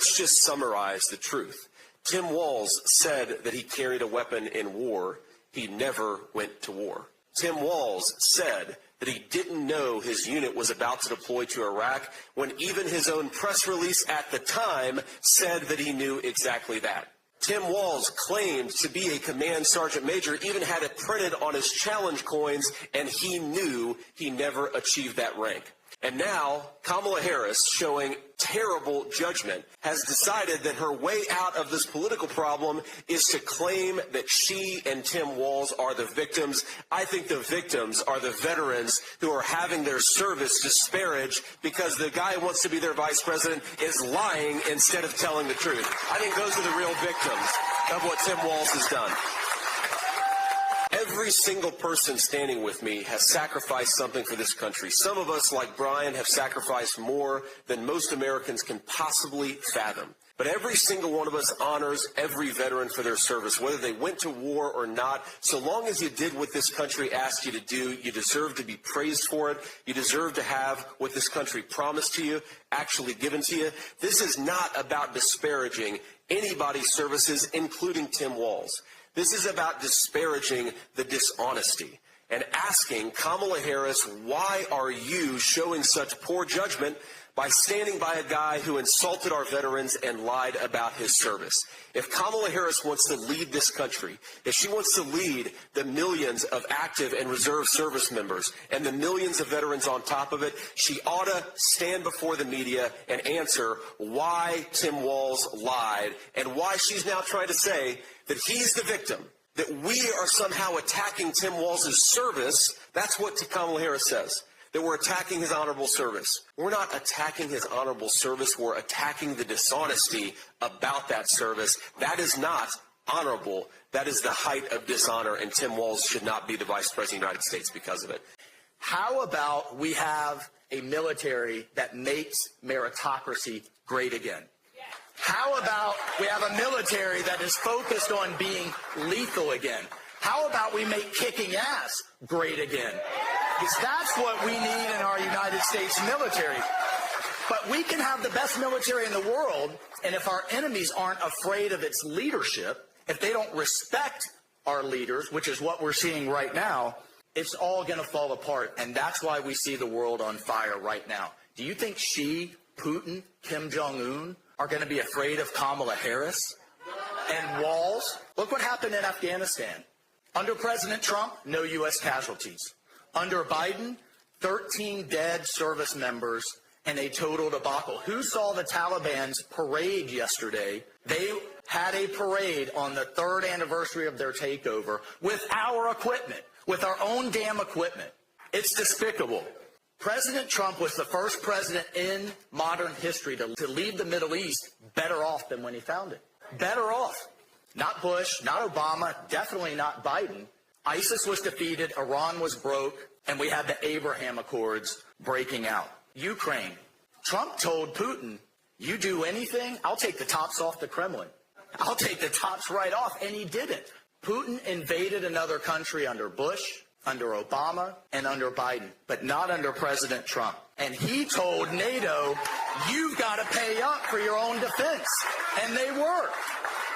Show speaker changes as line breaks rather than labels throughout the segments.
let's just summarize the truth. Tim Walz said that he carried a weapon in war. He never went to war. Tim Walz said that he didn't know his unit was about to deploy to Iraq when even his own press release at the time said that he knew exactly that. Tim Walz claimed to be a command sergeant major, even had it printed on his challenge coins, and he knew he never achieved that rank. And now, Kamala Harris, showing terrible judgment, has decided that her way out of this political problem is to claim that she and Tim Walz are the victims. I think the victims are the veterans who are having their service disparaged because the guy who wants to be their vice president is lying instead of telling the truth. I think those are the real victims of what Tim Walz has done. Every single person standing with me has sacrificed something for this country. Some of us, like Brian, have sacrificed more than most Americans can possibly fathom. But every single one of us honors every veteran for their service, whether they went to war or not. So long as you did what this country asked you to do, you deserve to be praised for it. You deserve to have what this country promised to you actually given to you. This is not about disparaging anybody's services, including Tim Walz. This is about disparaging the dishonesty and asking Kamala Harris, why are you showing such poor judgment by standing by a guy who insulted our veterans and lied about his service? If Kamala Harris wants to lead this country, if she wants to lead the millions of active and reserve service members and the millions of veterans on top of it, she ought to stand before the media and answer why Tim Walz lied and why she's now trying to say that he's the victim, that we are somehow attacking Tim Walz's service. That's what Kamala Harris says, that we're attacking his honorable service. We're not attacking his honorable service. We're attacking the dishonesty about that service. That is not honorable. That is the height of dishonor, and Tim Walz should not be the Vice President of the United States because of it.
How about we have a military that makes meritocracy great again? How about we have a military that is focused on being lethal again? How about we make kicking ass great again? Because that's what we need in our United States military. But we can have the best military in the world, and if our enemies aren't afraid of its leadership, if they don't respect our leaders, which is what we're seeing right now, it's all going to fall apart. And that's why we see the world on fire right now. Do you think Xi, Putin, Kim Jong Un are going to be afraid of Kamala Harris and Walz? Look what happened in Afghanistan. Under President Trump, no U.S. casualties. Under Biden, 13 dead service members and a total debacle. Who saw the Taliban's parade yesterday? They had a parade on the 3rd anniversary of their takeover with our equipment, with our own damn equipment. It's despicable. President Trump was the first president in modern history to leave the Middle East better off than when he found it. Better off. Not Bush, not Obama, definitely not Biden. ISIS was defeated, Iran was broke, and we had the Abraham Accords breaking out. Ukraine. Trump told Putin, you do anything, I'll take the tops off the Kremlin. I'll take the tops right off, and he didn't. Putin invaded another country under Bush, under Obama, and under Biden, but not under President Trump. And he told NATO, you've got to pay up for your own defense. And they were.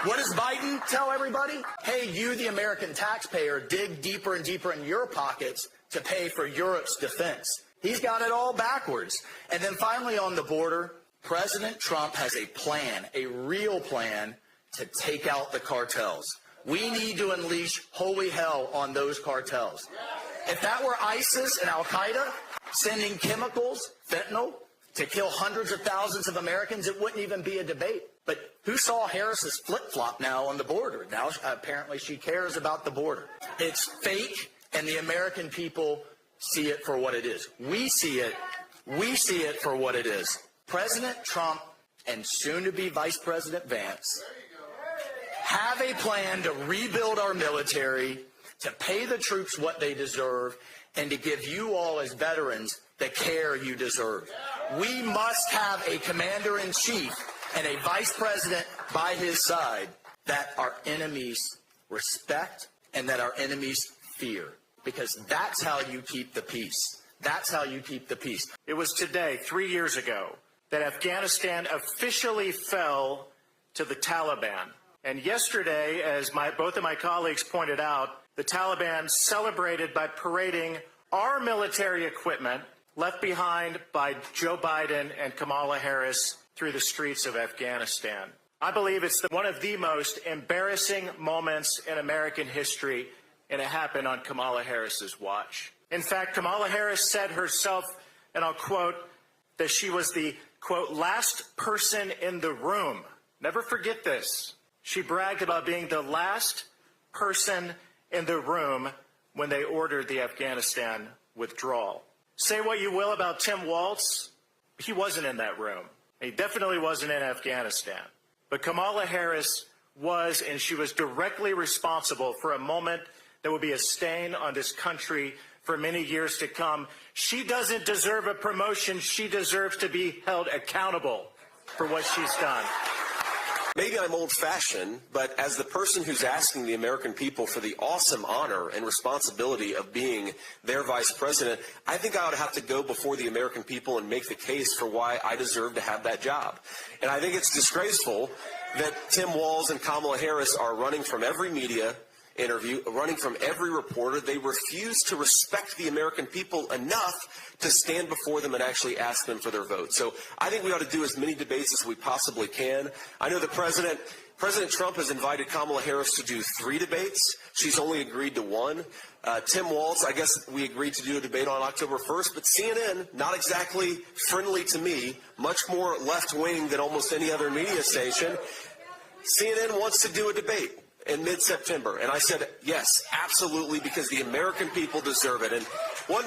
What does Biden tell everybody? Hey, you, the American taxpayer, dig deeper and deeper in your pockets to pay for Europe's defense. He's got it all backwards. And then finally on the border, President Trump has a plan, a real plan to take out the cartels. We need to unleash holy hell on those cartels. If that were ISIS and Al-Qaeda sending chemicals, fentanyl, to kill hundreds of thousands of Americans, it wouldn't even be a debate. But who saw Harris's flip-flop now on the border? Now apparently she cares about the border. It's fake, and the American people see it for what it is. We see it for what it is. President Trump and soon-to-be Vice President Vance have a plan to rebuild our military, to pay the troops what they deserve, and to give you all as veterans the care you deserve. We must have a commander-in-chief and a vice president by his side that our enemies respect and that our enemies fear, because that's how you keep the peace. That's how you keep the peace.
It was today, 3 years ago, that Afghanistan officially fell to the Taliban. And yesterday, as both of my colleagues pointed out, the Taliban celebrated by parading our military equipment left behind by Joe Biden and Kamala Harris through the streets of Afghanistan. I believe it's one of the most embarrassing moments in American history, and it happened on Kamala Harris's watch. In fact, Kamala Harris said herself, and I'll quote, that she was the, quote, last person in the room. Never forget this. She bragged about being the last person in the room when they ordered the Afghanistan withdrawal. Say what you will about Tim Walz, he wasn't in that room. He definitely wasn't in Afghanistan. But Kamala Harris was, and she was directly responsible for a moment that will be a stain on this country for many years to come. She doesn't deserve a promotion. She deserves to be held accountable for what she's done.
Maybe I'm old-fashioned, but as the person who's asking the American people for the awesome honor and responsibility of being their vice president, I think I would have to go before the American people and make the case for why I deserve to have that job. And I think it's disgraceful that Tim Walz and Kamala Harris are running from every media interview, running from every reporter. They refuse to respect the American people enough to stand before them and actually ask them for their vote. So I think we ought to do as many debates as we possibly can. I know the President Trump has invited Kamala Harris to do 3 debates. She's only agreed to 1. Tim Walz, I guess we agreed to do a debate on October 1st, but CNN, not exactly friendly to me, much more left-wing than almost any other media station. CNN wants to do a debate in mid-September. And I said, yes, absolutely, because the American people deserve it. And one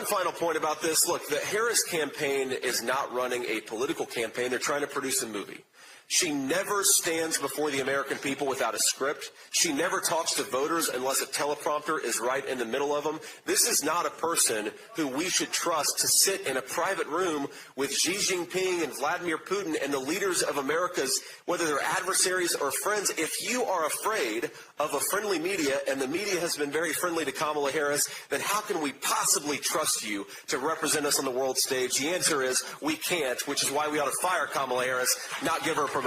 final point about this. Look, the Harris campaign is not running a political campaign. They're trying to produce a movie. She never stands before the American people without a script. She never talks to voters unless a teleprompter is right in the middle of them. This is not a person who we should trust to sit in a private room with Xi Jinping and Vladimir Putin and the leaders of America's, whether they're adversaries or friends. If you are afraid of a friendly media, and the media has been very friendly to Kamala Harris, then how can we possibly trust you to represent us on the world stage? The answer is we can't, which is why we ought to fire Kamala Harris, not give her a promotion.